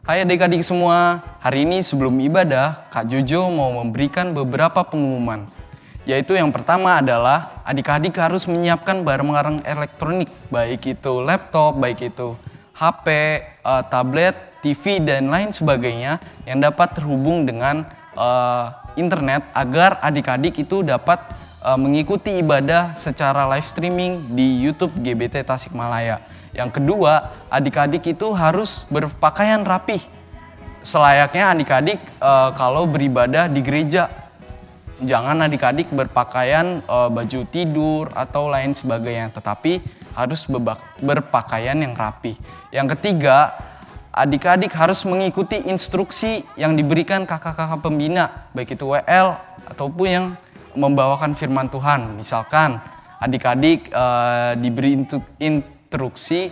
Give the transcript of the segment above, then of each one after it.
Hai adik-adik semua, hari ini sebelum ibadah, Kak Jojo mau memberikan beberapa pengumuman. Yaitu yang pertama adalah adik-adik harus menyiapkan barang-barang elektronik, baik itu laptop, baik itu HP, tablet, TV, dan lain sebagainya yang dapat terhubung dengan internet agar adik-adik itu dapat mengikuti ibadah secara live streaming di YouTube GBT Tasikmalaya. Yang kedua, adik-adik itu harus berpakaian rapih. Selayaknya adik-adik kalau beribadah di gereja. Jangan adik-adik berpakaian baju tidur atau lain sebagainya, tetapi harus berpakaian yang rapih. Yang ketiga, adik-adik harus mengikuti instruksi yang diberikan kakak-kakak pembina, baik itu WL ataupun yang membawakan firman Tuhan. Misalkan adik-adik diberi instruksi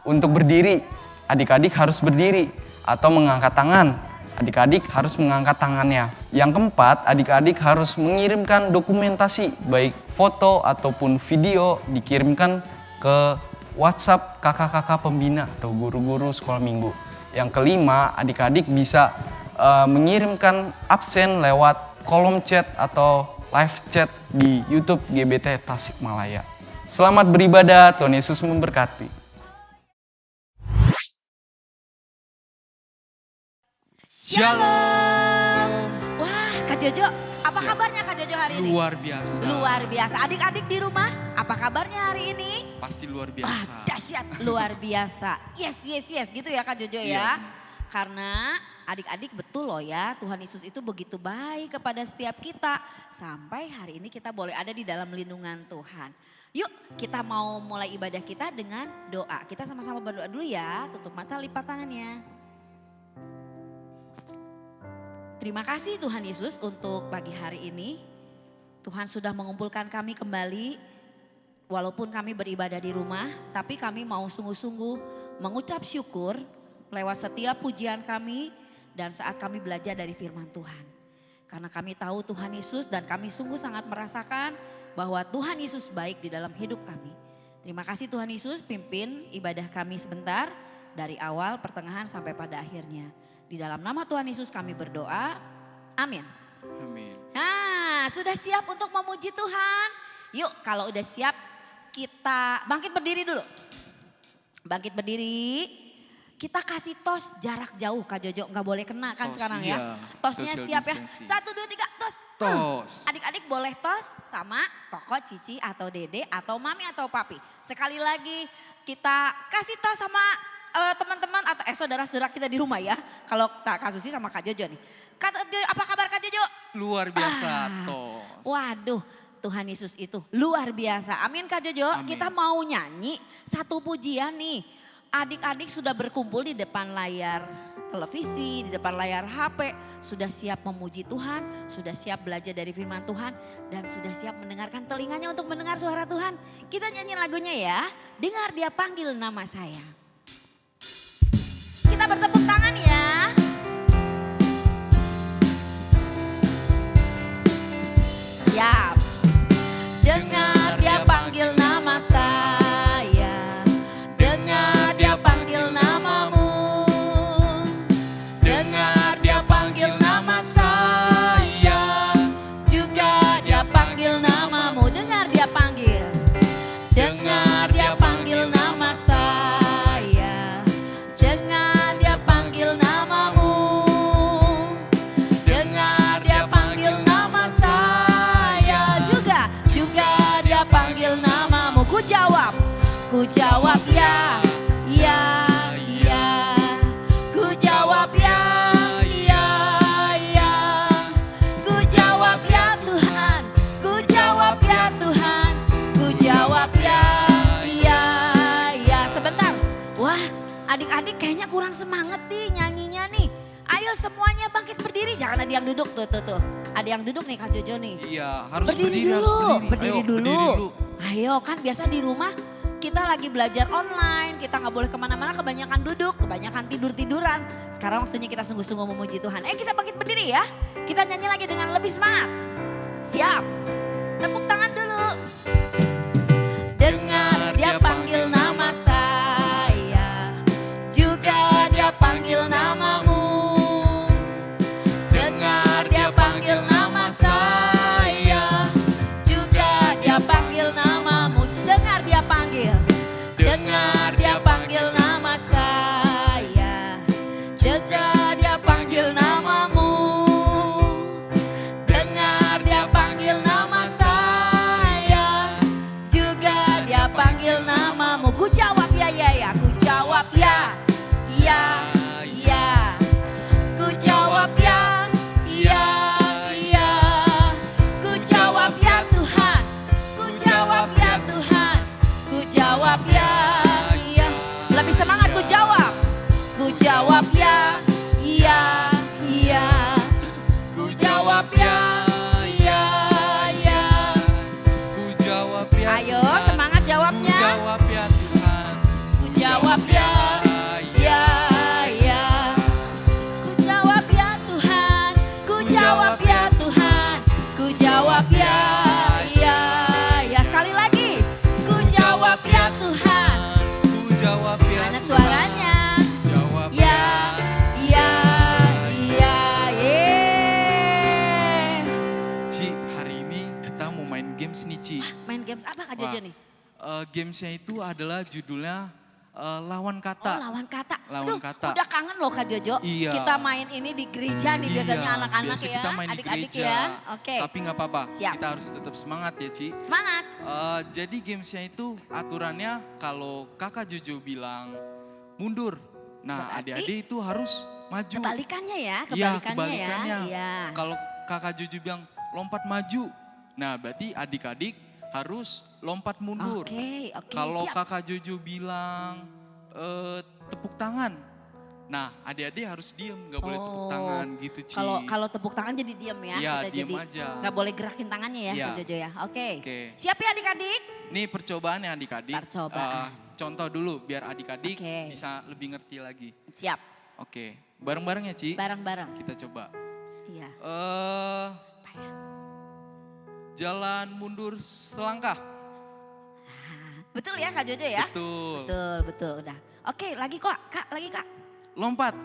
untuk berdiri, adik-adik harus berdiri, atau mengangkat tangan, adik-adik harus mengangkat tangannya. Yang keempat, adik-adik harus mengirimkan dokumentasi, baik foto ataupun video dikirimkan ke WhatsApp kakak-kakak pembina atau guru-guru sekolah minggu. Yang kelima, adik-adik bisa mengirimkan absen lewat kolom chat atau live chat di YouTube GBT Tasikmalaya. Selamat beribadah, Tuhan Yesus memberkati. Shalom. Wah, Kak Jojo, apa kabarnya Kak Jojo hari ini? Luar biasa. Luar biasa. Adik-adik di rumah, apa kabarnya hari ini? Pasti luar Wah, biasa. dahsyat, luar biasa. Yes, gitu ya Kak Jojo ya. Karena adik-adik betul loh ya, Tuhan Yesus itu begitu baik kepada setiap kita. Sampai hari ini kita boleh ada di dalam lindungan Tuhan. Yuk kita mau mulai ibadah kita dengan doa. Kita sama-sama berdoa dulu ya, tutup mata, lipat tangannya. Terima kasih Tuhan Yesus untuk pagi hari ini. Tuhan sudah mengumpulkan kami kembali. Walaupun kami beribadah di rumah, tapi kami mau sungguh-sungguh mengucap syukur lewat setiap pujian kami dan saat kami belajar dari firman Tuhan. Karena kami tahu Tuhan Yesus dan kami sungguh sangat merasakan bahwa Tuhan Yesus baik di dalam hidup kami. Terima kasih Tuhan Yesus, pimpin ibadah kami sebentar dari awal, pertengahan sampai pada akhirnya. Di dalam nama Tuhan Yesus kami berdoa, amin. Amin. Nah, sudah siap untuk memuji Tuhan? Yuk kalau udah siap kita bangkit berdiri dulu. Bangkit berdiri, kita kasih tos jarak jauh Kak Jojo, gak boleh kena kan Tos, sekarang iya. ya. Tosnya Social siap ya, distancing. 1, 2, 3 tos. Tos. Adik-adik boleh tos sama Koko, Cici atau Dede atau Mami atau Papi. Sekali lagi kita kasih tos sama teman-teman atau saudara-saudara kita di rumah ya. Kalau Kak Susi sama Kak Jojo nih. Kak Jojo, apa kabar Kak Jojo? Luar biasa, tos. Waduh, Tuhan Yesus itu luar biasa. Amin Kak Jojo, Amin. kita mau nyanyi satu pujian nih. Adik-adik sudah berkumpul di depan layar televisi, di depan layar HP. Sudah siap memuji Tuhan, sudah siap belajar dari firman Tuhan. Dan sudah siap mendengarkan telinganya untuk mendengar suara Tuhan. Kita nyanyi lagunya ya, dengar dia panggil nama saya. Kita bertepuk tangan ya. Siap. Dengar dia panggil nama saya. Dengar dia panggil namamu. Dengar dia panggil nama saya. Juga dia panggil namamu. Dengar dia panggil. Dengar dia panggil nama saya. Dengar dia panggil namamu. Dengar dia panggil nama saya. Juga dia panggil namamu. Ku jawab ya, ya, ya. Ku jawab ya, ya, ya. Ku jawab ya Tuhan, ku jawab ya Tuhan. Ku jawab ya, ya, ya. Sebentar, wah adik-adik kayaknya kurang semangat nih nyanyinya nih. Ayo semuanya bangkit berdiri, jangan ada yang duduk tuh. Ada yang duduk nih Kak Jojo nih. Iya, harus Berdiri berdiri, dulu, harus berdiri. berdiri Ayo, dulu. berdiri dulu. Ayo kan biasa di rumah kita lagi belajar online, kita nggak boleh kemana-mana, kebanyakan duduk, kebanyakan tidur-tiduran. Sekarang waktunya kita sungguh-sungguh memuji Tuhan. Kita bangkit berdiri ya, kita nyanyi lagi dengan lebih semangat. Siap, tepuk tangan dulu. Dengar dia panggil nama saya, juga dia panggil namamu. jawab ya, iya, iya. Ku jawab ya, iya, iya. Ku jawab ya Ayo Tuhan. semangat Ku jawabnya. jawab ya Tuhan. Ku jawab ya, iya, iya. Ku jawab ya Tuhan, ku jawab ya Tuhan, ku jawab ya, iya, iya. Sekali lagi, ku jawab ya Tuhan. Ku jawab ya Mana Tuhan. suaranya? Ku jawab Ya, iya, iya, Ci, hari ini kita mau main games nih Ci. Main games apa Kak Jojo nih? Gamesnya itu adalah judulnya lawan Oh kata. lawan kata. Lawan Aduh, kata. udah kangen loh Kak Jojo. Iya. Kita main ini di gereja nih biasanya Iya, anak-anak biasa ya, kita main di adik-adik gereja. ya. Oke, Tapi nggak apa-apa, Siap. kita harus tetap semangat ya Ci. semangat. Jadi gamesnya itu aturannya kalau kakak Jojo bilang mundur. Nah Berarti adik-adik itu harus maju. Kebalikannya ya, Iya, kebalikannya ya. kebalikannya. Iya. Kalau kakak Jojo bilang lompat maju. Nah berarti adik-adik harus lompat mundur. Oke, oke, Kalau siap. kakak Jojo bilang tepuk tangan. Nah adik-adik harus diem, nggak boleh tepuk Oh, tangan gitu Ci. Kalau tepuk tangan jadi diam ya. Iya, kita diem jadi aja. nggak boleh gerakin tangannya ya Iya. Kak Jojo ya. Oke. Oke. Siap ya adik-adik? Nih percobaannya adik-adik. Percobaan. Contoh dulu biar adik-adik Oke. bisa lebih ngerti lagi. Siap. Oke, bareng-bareng ya Ci. Bareng-bareng. Kita coba. Iya. Eh, Apa ya? jalan mundur selangkah. Betul ya Kak Jojo ya? Betul. Betul, betul udah. Oke, lagi kok Kak, lagi Kak. Lompat.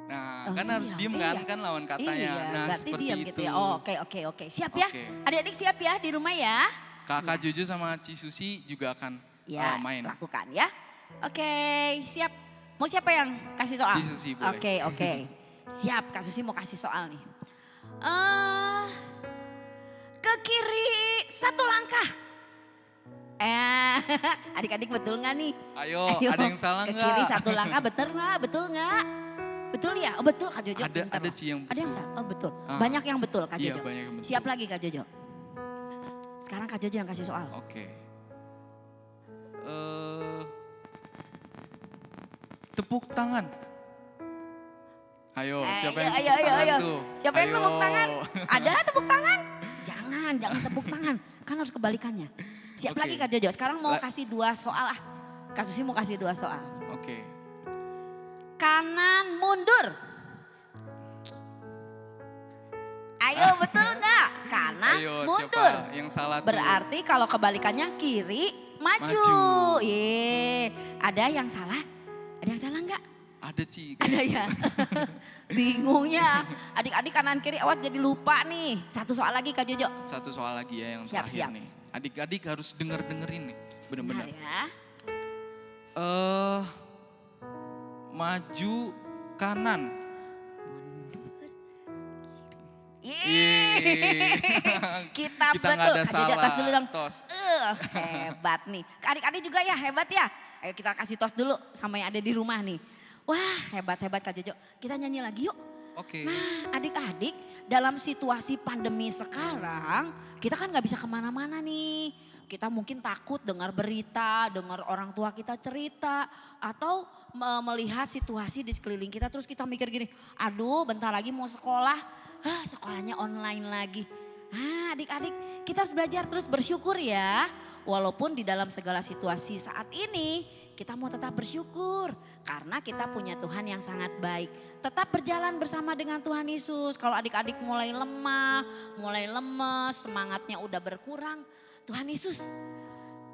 Nah, Oh, kan harus iya, diem iya. kan lawan katanya. Iya, Nah, berarti seperti diam itu. gitu ya. Oh, oke, oke, oke. Siap ya? Oke. Adik-adik siap ya di rumah ya? Kakak Jojo sama Ci Susi juga akan Ya, main. lakukan ya. Oke, siap. Mau siapa yang kasih soal? Ci Susi boleh. Oke, oke. Siap, Kak Susi mau kasih soal nih. Ke kiri satu langkah. Adik-adik betul nggak nih? Ayo, ada yang salah Ke nggak? kiri satu langkah, betul nggak? Betul nggak? Betul ya? Oh betul Kak Jojo. Ada pintar loh. Ci yang Ada yang salah? Oh betul. Ah. Banyak yang betul Kak Iya, Jojo. banyak yang betul. Siap lagi Kak Jojo. Sekarang Kak Jojo yang kasih soal. Oke. Tepuk tangan. Ayo, siapa yang tepuk tangan tuh? Siapa yang Ayo. tepuk tangan? Ada tepuk tangan? Jangan tepuk tangan. Kan harus kebalikannya. Siap Oke. lagi Kak Jojo. Sekarang mau La- kasih 2 soal ah. Kak Susi mau kasih 2 soal. Oke. Kanan mundur. Ayo betul nggak? Kanan Ayo, mundur. siapa yang salah tuh? Berarti kalau kebalikannya kiri maju. Maju. Ye, ada yang salah? Ada yang salah nggak? Ada Ci. Ada ya. Bingungnya. Adik-adik kanan kiri awas jadi lupa nih. Satu soal lagi Kak Jojo. Satu soal lagi ya yang Siap, terakhir siap. nih. Adik-adik harus dengerin nih, bener-bener. Benar ya. Maju kanan. Yeay. Kita Kita nggak betul. ada Kak Jojo salah. tos dulu dong. Tos. Hebat nih. Adik-adik juga ya hebat ya. Ayo kita kasih tos dulu sama yang ada di rumah nih. Wah hebat-hebat Kak Jojo. Kita nyanyi lagi yuk. Oke. Nah adik-adik dalam situasi pandemi sekarang kita kan gak bisa kemana-mana nih. Kita mungkin takut dengar berita, dengar orang tua kita cerita. Atau melihat situasi di sekeliling kita terus kita mikir gini. Aduh bentar lagi mau sekolah, sekolahnya online lagi. Nah adik-adik kita harus belajar terus bersyukur ya. Walaupun di dalam segala situasi saat ini kita mau tetap bersyukur karena kita punya Tuhan yang sangat baik. Tetap berjalan bersama dengan Tuhan Yesus. Kalau adik-adik mulai lemah, mulai lemes, semangatnya udah berkurang. Tuhan Yesus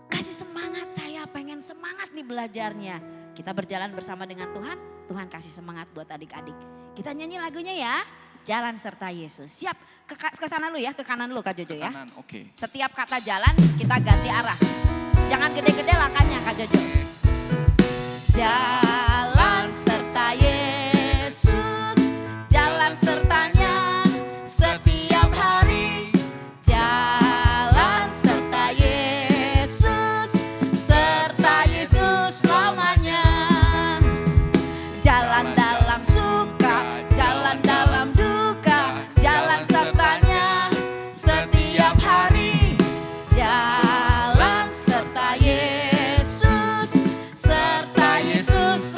kasih semangat, saya pengen semangat nih belajarnya. Kita berjalan bersama dengan Tuhan, Tuhan kasih semangat buat adik-adik. Kita nyanyi lagunya ya, Jalan Serta Yesus. Siap, ke sana lu ya, ke kanan lu Kak Jojo ya. Kanan, oke. Setiap kata jalan kita ganti arah. Jangan gede-gede langkahnya Kak Jojo. Jalan serta Yesus, jalan sertanya setiap hari. Jalan serta Yesus, serta Yesus selamanya. Jalan dalam suka, jalan dalam duka, jalan sertanya setiap hari. Jalan serta Yesus, serta Yesus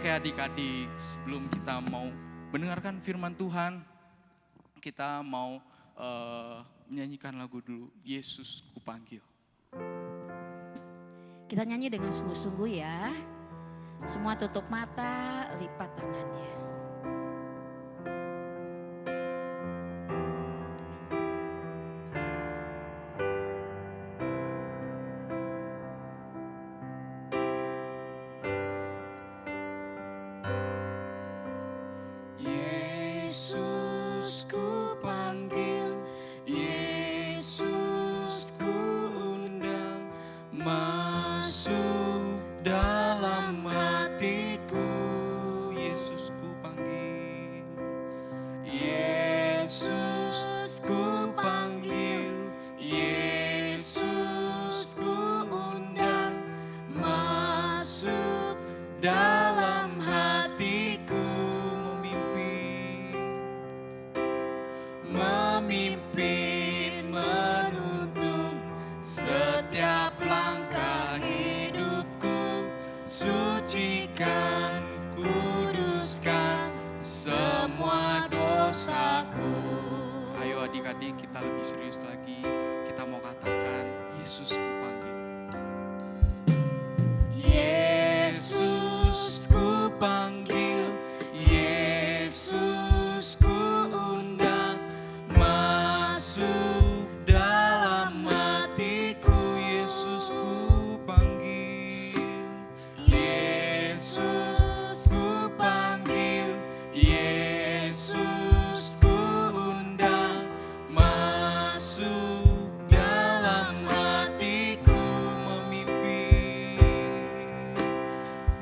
Oke adik-adik, sebelum kita mau mendengarkan firman Tuhan, kita mau menyanyikan lagu dulu, Yesus Kupanggil. Kita nyanyi dengan sungguh-sungguh ya. Semua tutup mata, lipat tangannya. Yesus ku panggil, Yesus ku undang, masuk dalam hatiku. Yesus ku panggil, Yesus ku panggil, Yesus ku undang, masuk dalam hatiku. Memimpin, menuntun setiap langkah hidupku, sucikan, kuduskan semua dosaku. Ayo adik-adik, kita lebih serius lagi. Kita mau katakan, Yesus ku panggil. Yesus ku panggil, Yesus ku undang, masuk dalam hatiku. Yesus ku panggil, Yesus ku panggil, Yesus ku undang, masuk dalam hatiku.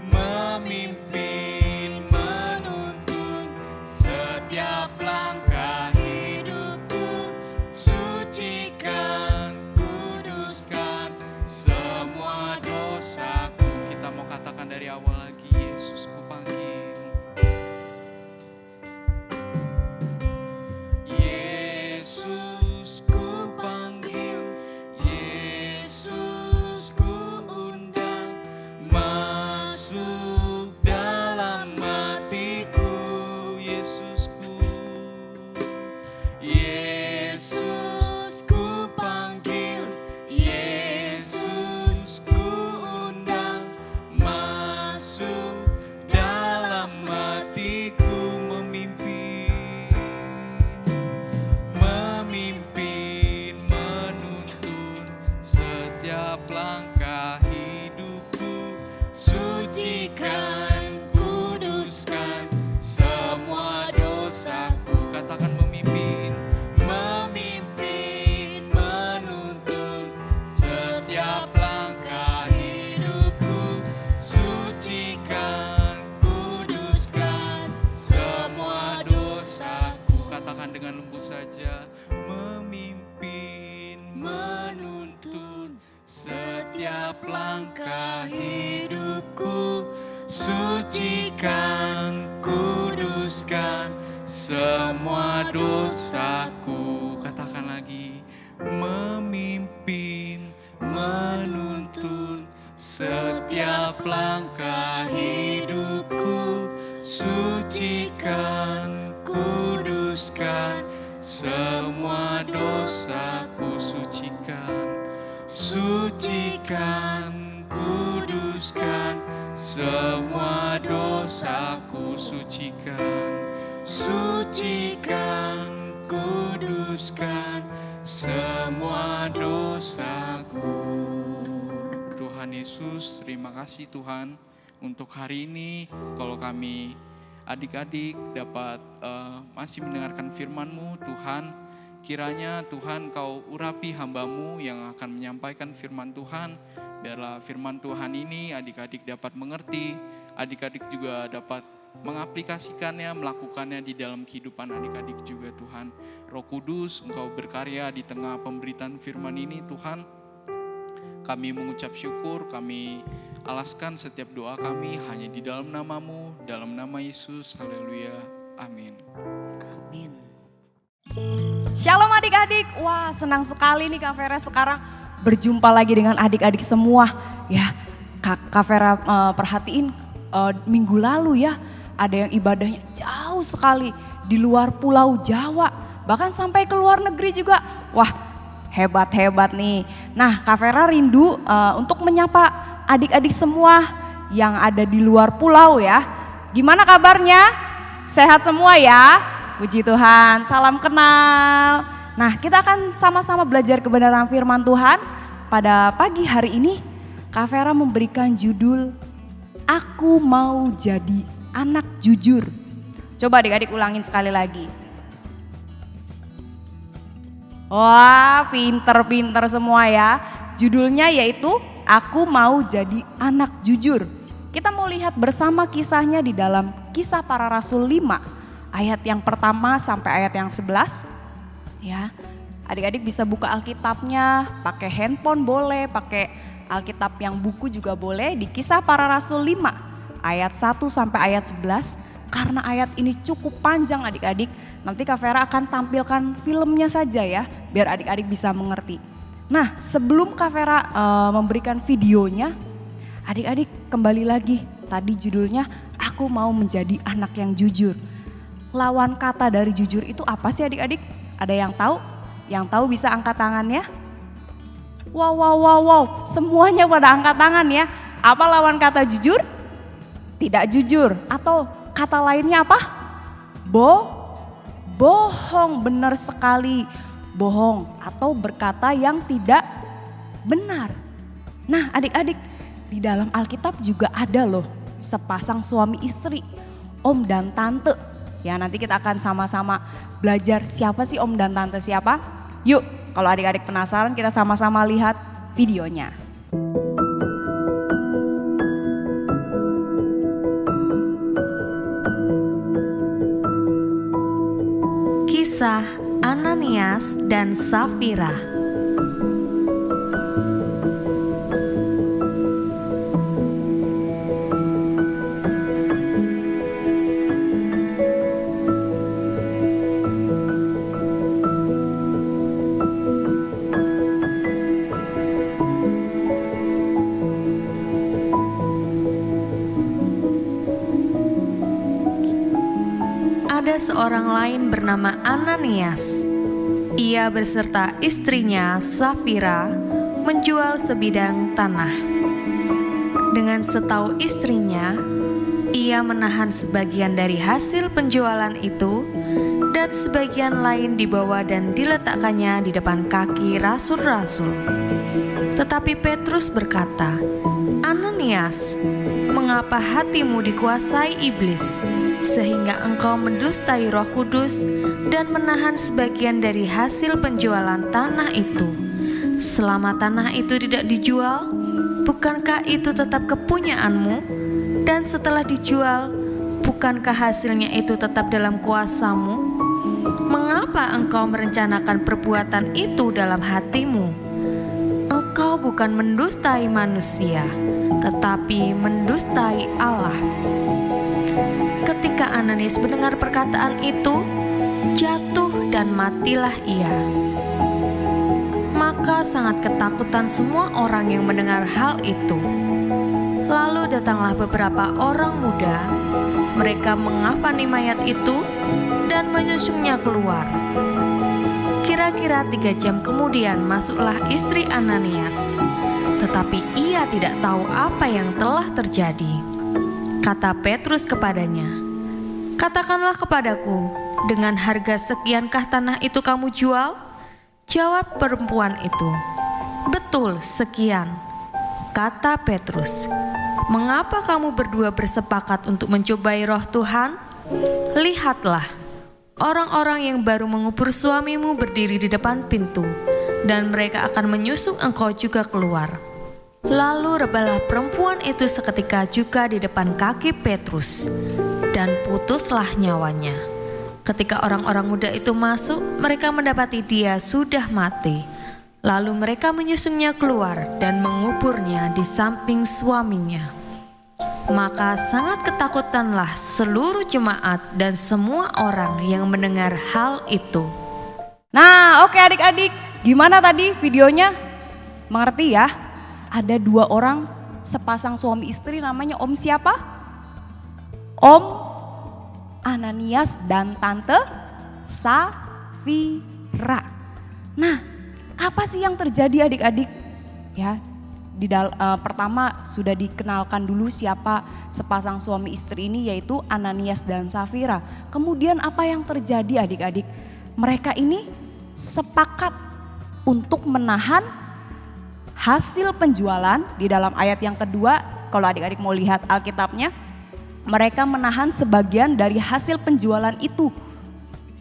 Memimpin, menuntun setiap langkah hidupku, sucikan, kuduskan semua dosaku. Kita mau katakan dari awal lagi, Yesus ku panggil. Yesus ku panggil, Yesus ku undang, masuk dalam hatiku. Yesus ku panggil, Yesus ku undang, masuk dalam hatiku. Memimpin, menuntun setiap langkah hidupku, sucikan, kuduskan semua dosaku. Katakan memimpin, memimpin, menuntun setiap langkah hidupku, sucikan, kuduskan semua dosaku. Katakan dengan lembut saja, memimpin, menuntun setiap langkah hidupku, sucikan, kuduskan semua dosaku. Katakan lagi, memimpin, menuntun setiap langkah hidupku, sucikan, kuduskan semua dosaku. Sucikan, kuduskan semua dosaku. Sucikan, kuduskan semua dosaku. Tuhan Yesus, terima kasih Tuhan untuk hari ini. Kalau kami adik-adik dapat masih mendengarkan firman-Mu Tuhan, kiranya Tuhan Kau urapi hamba-Mu yang akan menyampaikan firman Tuhan. Biarlah firman Tuhan ini adik-adik dapat mengerti, adik-adik juga dapat mengaplikasikannya, melakukannya di dalam kehidupan adik-adik juga Tuhan. Roh Kudus, Engkau berkarya di tengah pemberitaan firman ini Tuhan. Kami mengucap syukur, kami alaskan setiap doa kami hanya di dalam nama-Mu, dalam nama Yesus, haleluya, amin. Amin. Shalom adik-adik, wah senang sekali nih Kak Vera sekarang berjumpa lagi dengan adik-adik semua. Ya Kak Vera perhatiin minggu lalu ya, ada yang ibadahnya jauh sekali di luar pulau Jawa, bahkan sampai ke luar negeri juga. Wah, hebat-hebat nih. Nah, Kak Vera rindu untuk menyapa adik-adik semua yang ada di luar pulau ya. Gimana kabarnya? Sehat semua ya? Puji Tuhan, salam kenal. Nah, kita akan sama-sama belajar kebenaran firman Tuhan. Pada pagi hari ini, Kak Vera memberikan judul, Aku Mau Jadi Anak Jujur. Coba adik-adik ulangin sekali lagi. Wah, pinter-pinter semua ya. Judulnya yaitu Aku Mau Jadi Anak Jujur. Kita mau lihat bersama kisahnya di dalam Kisah Para Rasul 5 ayat yang pertama sampai ayat yang 11. Ya, adik-adik bisa buka Alkitabnya, pakai handphone boleh, pakai Alkitab yang buku juga boleh, di Kisah Para Rasul 5 ayat 1 sampai ayat 11. Karena ayat ini cukup panjang adik-adik, nanti Kak Vera akan tampilkan filmnya saja ya, biar adik-adik bisa mengerti. Nah, sebelum Kak Vera memberikan videonya, adik-adik kembali lagi, tadi judulnya Aku Mau Menjadi Anak Yang Jujur. Lawan kata dari jujur itu apa sih adik-adik? Ada yang tahu? Yang tahu bisa angkat tangannya? Wow, semuanya pada angkat tangan ya. Apa lawan kata jujur? Tidak jujur. Atau kata lainnya apa? Bohong, benar sekali. Bohong atau berkata yang tidak benar. Nah adik-adik, di dalam Alkitab juga ada loh sepasang suami istri, om dan tante. Ya, nanti kita akan sama-sama belajar siapa sih om dan tante siapa. Yuk, kalau adik-adik penasaran kita sama-sama lihat videonya. Kisah Ananias dan Safira. Ada seorang lain bernama Ananias. Ia beserta istrinya Safira menjual sebidang tanah. Dengan setahu istrinya, ia menahan sebagian dari hasil penjualan itu dan sebagian lain dibawa dan diletakkannya di depan kaki rasul-rasul. Tetapi Petrus berkata, Ananias, mengapa hatimu dikuasai iblis, sehingga engkau mendustai Roh Kudus dan menahan sebagian dari hasil penjualan tanah itu? Selama tanah itu tidak dijual, bukankah itu tetap kepunyaanmu? Dan setelah dijual, bukankah hasilnya itu tetap dalam kuasamu? Mengapa engkau merencanakan perbuatan itu dalam hatimu? Engkau bukan mendustai manusia, tetapi mendustai Allah. Ketika Ananias mendengar perkataan itu, jatuh dan matilah ia. Maka sangat ketakutan semua orang yang mendengar hal itu. Lalu datanglah beberapa orang muda, mereka mengapani mayat itu dan menyusungnya keluar. Kira-kira 3 jam kemudian masuklah istri Ananias, tetapi ia tidak tahu apa yang telah terjadi. Kata Petrus kepadanya, katakanlah kepadaku, dengan harga sekiankah tanah itu kamu jual? Jawab perempuan itu, betul sekian. Kata Petrus, mengapa kamu berdua bersepakat untuk mencobai roh Tuhan? Lihatlah, orang-orang yang baru mengubur suamimu berdiri di depan pintu, dan mereka akan menyusul engkau juga keluar. Lalu rebalah perempuan itu seketika juga di depan kaki Petrus, dan putuslah nyawanya. Ketika orang-orang muda itu masuk, mereka mendapati dia sudah mati. Lalu mereka menyusunnya keluar dan menguburnya di samping suaminya. Maka sangat ketakutanlah seluruh jemaat dan semua orang yang mendengar hal itu. Nah, oke adik-adik, gimana tadi videonya? Mengerti ya? Ada 2 orang sepasang suami istri, namanya om siapa? Om Ananias dan Tante Safira. Nah, apa sih yang terjadi adik-adik? Ya, pertama sudah dikenalkan dulu siapa sepasang suami istri ini, yaitu Ananias dan Safira. Kemudian apa yang terjadi adik-adik? Mereka ini sepakat untuk menahan hasil penjualan. Di dalam ayat yang kedua, kalau adik-adik mau lihat Alkitabnya, mereka menahan sebagian dari hasil penjualan itu.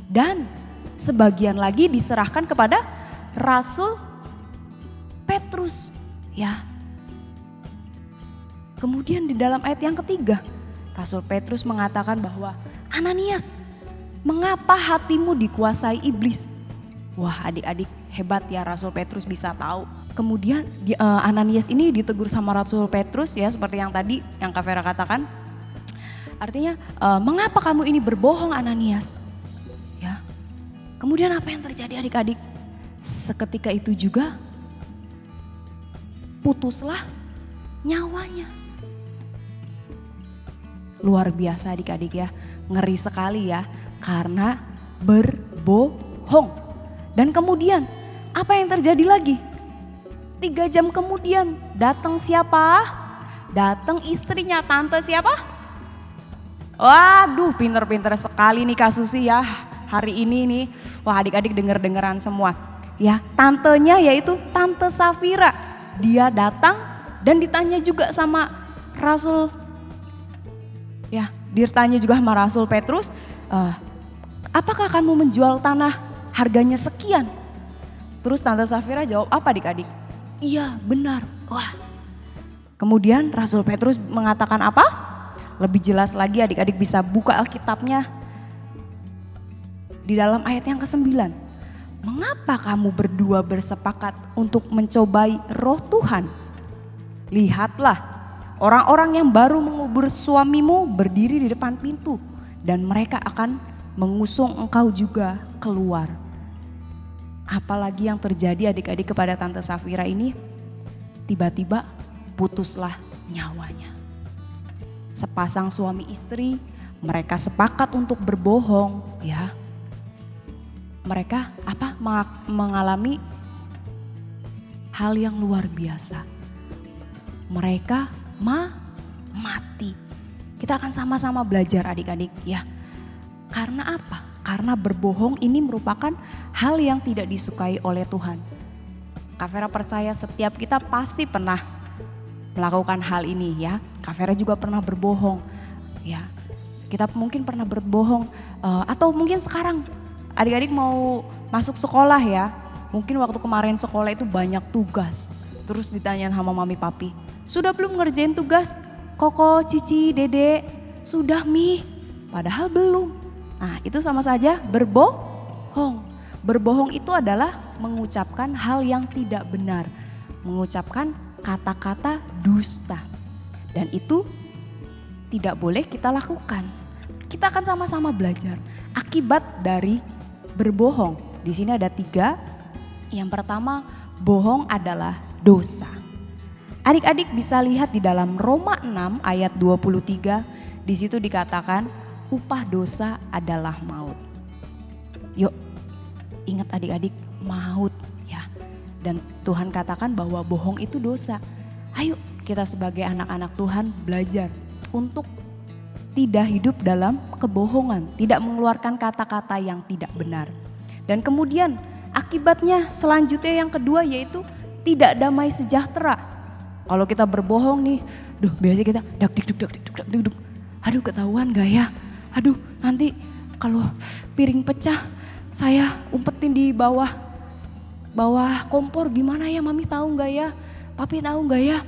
Dan sebagian lagi diserahkan kepada Rasul Petrus, ya. Kemudian di dalam ayat yang ketiga, Rasul Petrus mengatakan bahwa, Ananias, mengapa hatimu dikuasai iblis? Wah, adik-adik, hebat ya Rasul Petrus bisa tahu. Kemudian Ananias ini ditegur sama Rasul Petrus, ya, seperti yang tadi yang Kak Vera katakan. Artinya, mengapa kamu ini berbohong, Ananias? Ya. Kemudian apa yang terjadi adik-adik? Seketika itu juga putuslah nyawanya. Luar biasa adik-adik ya, ngeri sekali ya, karena berbohong. Dan kemudian apa yang terjadi lagi? 3 jam kemudian datang siapa? Datang istrinya, tante siapa? Waduh, pinter-pinter sekali nih Kak Susi ya hari ini nih. Wah, adik-adik denger-dengeran semua. Ya, tantenya yaitu Tante Safira. Dia datang dan ditanya juga sama Rasul, ya, ditanya juga sama Rasul Petrus, apakah kamu menjual tanah harganya sekian? Terus Tante Safira jawab apa adik-adik? Iya, benar. Wah. Kemudian Rasul Petrus mengatakan apa? Lebih jelas lagi adik-adik bisa buka Alkitabnya. Di dalam ayat yang ke-9. Mengapa kamu berdua bersepakat untuk mencobai roh Tuhan? Lihatlah, orang-orang yang baru mengubur suamimu berdiri di depan pintu dan mereka akan mengusung engkau juga keluar. Apalagi yang terjadi adik-adik kepada Tante Safira ini? Tiba-tiba putuslah nyawanya. Sepasang suami istri, mereka sepakat untuk berbohong, ya. Mereka mengalami hal yang luar biasa. Mereka mati. Kita akan sama-sama belajar adik-adik ya. Karena apa? Karena berbohong ini merupakan hal yang tidak disukai oleh Tuhan. Kak Vera percaya setiap kita pasti pernah melakukan hal ini ya. Kak Vera juga pernah berbohong ya. Kita mungkin pernah berbohong atau mungkin sekarang adik-adik mau masuk sekolah ya. Mungkin waktu kemarin sekolah itu banyak tugas. Terus ditanya sama mami papi, sudah belum ngerjain tugas? Koko, Cici, Dede, sudah Mi? Padahal belum. Nah, itu sama saja berbohong. Berbohong itu adalah mengucapkan hal yang tidak benar. Mengucapkan kata-kata dusta. Dan itu tidak boleh kita lakukan. Kita akan sama-sama belajar akibat dari berbohong. Di sini ada 3. Yang pertama, bohong adalah dosa. Adik-adik bisa lihat di dalam Roma 6 ayat 23, di situ dikatakan upah dosa adalah maut. Yuk, ingat adik-adik, maut ya. Dan Tuhan katakan bahwa bohong itu dosa. Ayo kita sebagai anak-anak Tuhan belajar untuk tidak hidup dalam kebohongan, tidak mengeluarkan kata-kata yang tidak benar. Dan kemudian akibatnya selanjutnya yang kedua yaitu tidak damai sejahtera. Kalau kita berbohong nih, biasanya kita dak. Aduh, ketahuan gak ya? Aduh, nanti kalau piring pecah saya umpetin di bawah kompor, gimana ya, mami tahu gak ya? Papi tahu gak ya?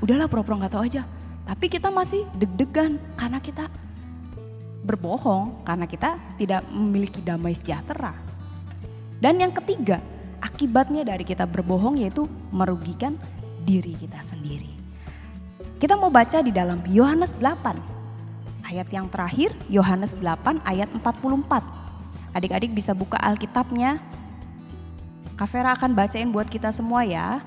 Udahlah, pura-pura gak tahu aja. Tapi kita masih deg-degan karena kita berbohong, karena kita tidak memiliki damai sejahtera. Dan yang ketiga, akibatnya dari kita berbohong yaitu merugikan diri kita sendiri. Kita mau baca di dalam Yohanes 8, ayat yang terakhir, Yohanes 8 ayat 44. Adik-adik bisa buka Alkitabnya. Kak Vera akan bacain buat kita semua ya.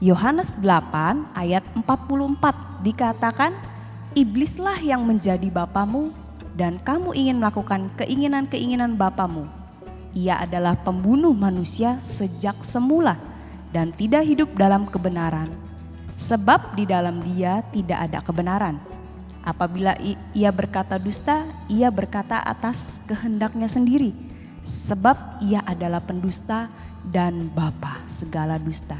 Yohanes 8 ayat 44 dikatakan, iblislah yang menjadi bapamu dan kamu ingin melakukan keinginan-keinginan bapamu. Ia adalah pembunuh manusia sejak semula dan tidak hidup dalam kebenaran. Sebab di dalam dia tidak ada kebenaran. Apabila ia berkata dusta, ia berkata atas kehendaknya sendiri. Sebab ia adalah pendusta dan bapa segala dusta.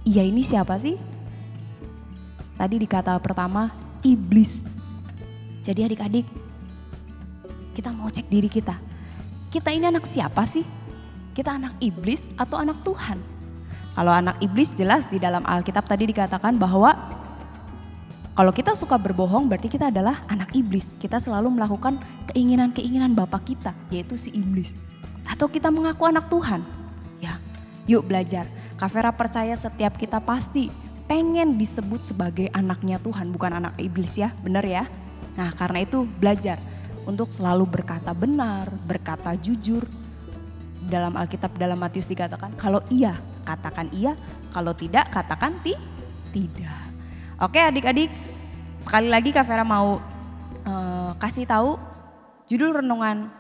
Ia ini siapa sih? Tadi di kata pertama, iblis. Jadi adik-adik, kita mau cek diri kita. Kita ini anak siapa sih? Kita anak iblis atau anak Tuhan? Kalau anak iblis jelas di dalam Alkitab tadi dikatakan bahwa kalau kita suka berbohong berarti kita adalah anak iblis. Kita selalu melakukan keinginan-keinginan bapa kita, yaitu si iblis. Atau kita mengaku anak Tuhan. Ya, yuk belajar. Kak Vera percaya setiap kita pasti pengen disebut sebagai anaknya Tuhan, bukan anak iblis ya, benar ya? Nah karena itu belajar untuk selalu berkata benar, berkata jujur. Dalam Alkitab, dalam Matius dikatakan kalau iya, katakan iya, kalau tidak, katakan tidak. Oke adik-adik, sekali lagi Kak Vera mau kasih tahu judul renungan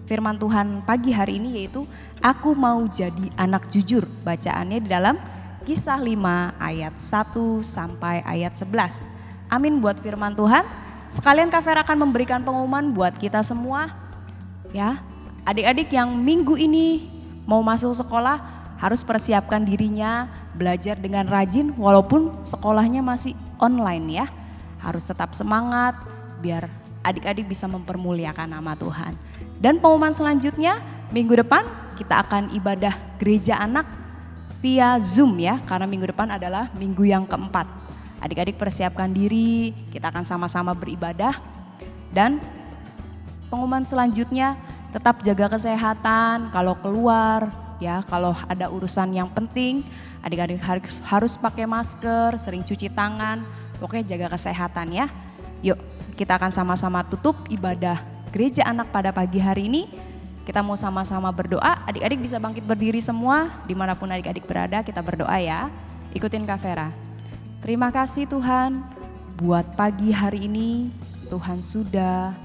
firman Tuhan pagi hari ini yaitu Aku Mau Jadi Anak Jujur. Bacaannya di dalam Kisah 5 ayat 1 sampai ayat 11. Amin buat firman Tuhan. Sekalian Kak Vera akan memberikan pengumuman buat kita semua. Ya, adik-adik yang minggu ini mau masuk sekolah harus persiapkan dirinya belajar dengan rajin walaupun sekolahnya masih online ya. Harus tetap semangat biar adik-adik bisa mempermuliakan nama Tuhan. Dan pengumuman selanjutnya minggu depan kita akan ibadah gereja anak via Zoom ya, karena minggu depan adalah minggu yang keempat. Adik-adik persiapkan diri, kita akan sama-sama beribadah. Dan pengumuman selanjutnya tetap jaga kesehatan kalau keluar ya, kalau ada urusan yang penting adik-adik harus pakai masker, sering cuci tangan, pokoknya jaga kesehatan ya. Yuk kita akan sama-sama tutup ibadah gereja anak pada pagi hari ini. Kita mau sama-sama berdoa, adik-adik bisa bangkit berdiri semua, dimanapun adik-adik berada kita berdoa ya. Ikutin Kak Vera. Terima kasih Tuhan buat pagi hari ini, Tuhan sudah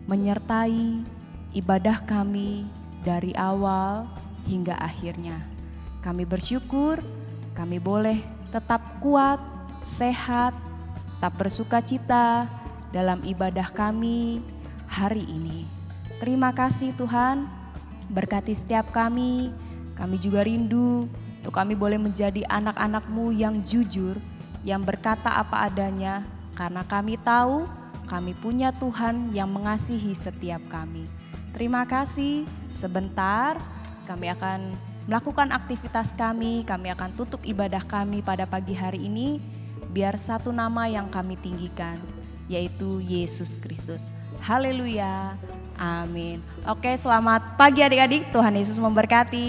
menyertai ibadah kami dari awal hingga akhirnya. Kami bersyukur, kami boleh tetap kuat, sehat, tetap bersuka cita dalam ibadah kami hari ini. Terima kasih Tuhan, berkati setiap kami juga rindu untuk kami boleh menjadi anak-anak-Mu yang jujur, yang berkata apa adanya, karena kami tahu kami punya Tuhan yang mengasihi setiap kami. Terima kasih, sebentar kami akan melakukan aktivitas kami akan tutup ibadah kami pada pagi hari ini, biar satu nama yang kami tinggikan, yaitu Yesus Kristus. Haleluya. Amin. Oke, selamat pagi adik-adik. Tuhan Yesus memberkati.